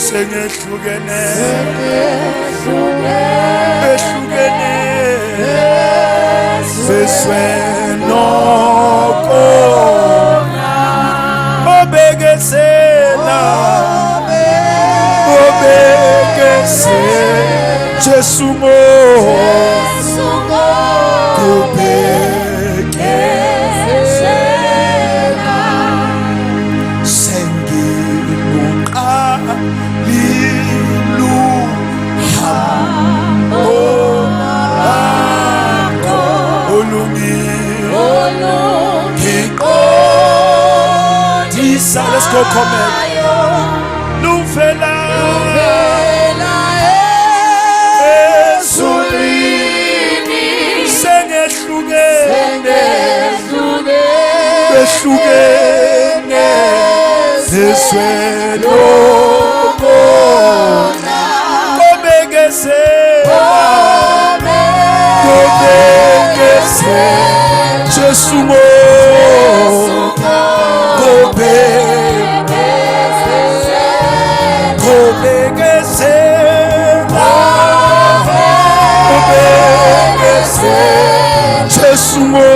sengehlukene seswenoko obegesela Jesu mo Let's go comment. Lufela Esulini sengehlukene behlukene seswenoko kobegese Jesu mo Jesu mo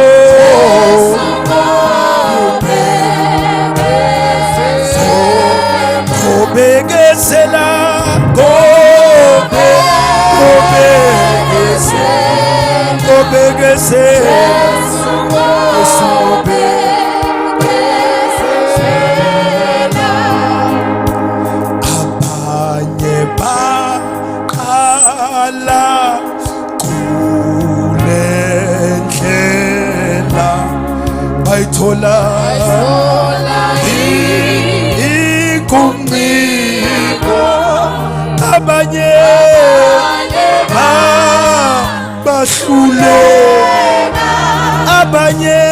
kobegesela kobegese abanye baqala bayithola inkumiko abanye bahluleka abanye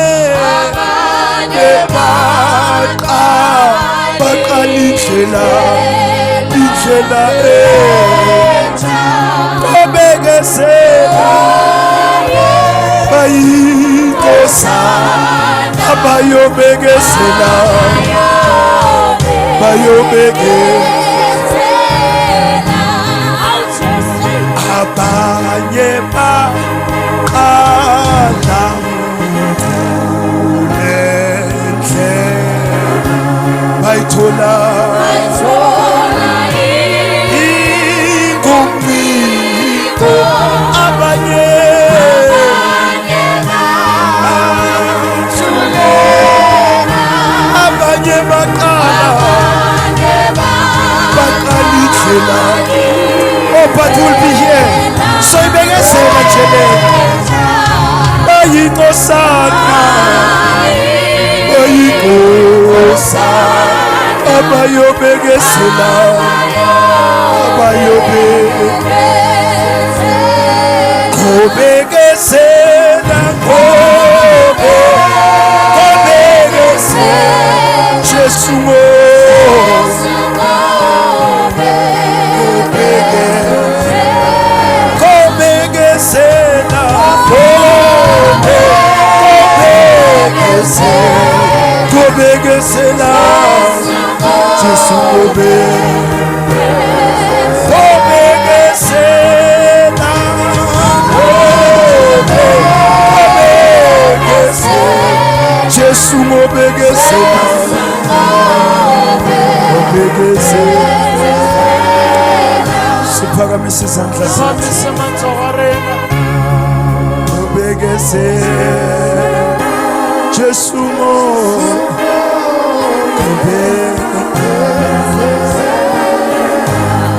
baqalindlela kobegesela bayikosana abayobegesela abanye baqala bayithola inkumiko abanye oh, but we'll be here. So you better say that bayikosana abayobegesela kobegesela Jesu mo kobegesela Jesu kobegesela Jesu mobegesela siphakamise izandla kobegesela Jesu mo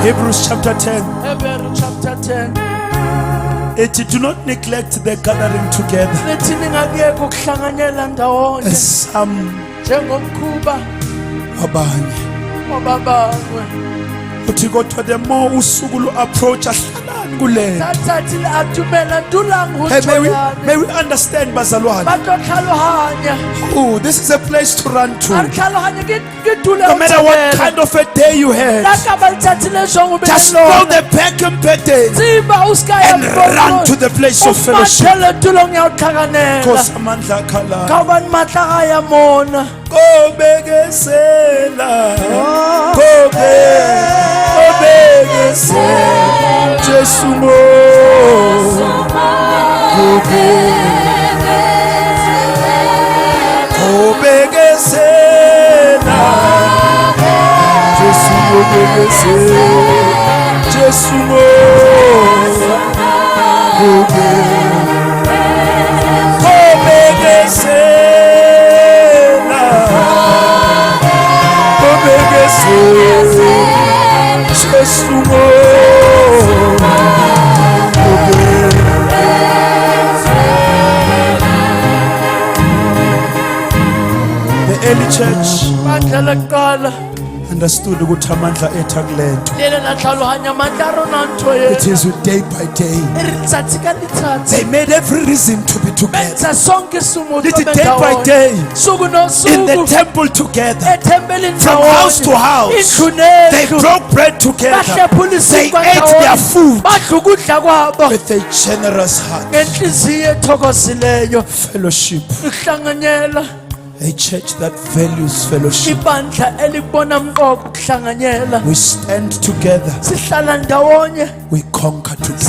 Hebrews chapter 10. Do not neglect the gathering together as some wabanye uthi kodwa the more usuku lu approach ahlangani kulena. May we understand bazalwane. Oh, this is a place to run to. No matter what kind of a day you had, just know the back and birthday and run to the place of fellowship. Because amandla kala. Kobegesela, Jesu mo Obegesena Jesu obegesena Jesu mo Obegesena Jesu mo The early church understood ukuthi amandla ethu akulento. It is with day by day. They made every reason to be together. Day by day. In the temple together. From house to house. They broke bread together. They ate their food with a generous heart. Fellowship. A church that values fellowship. We stand together. We conquer together.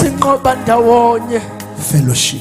Fellowship.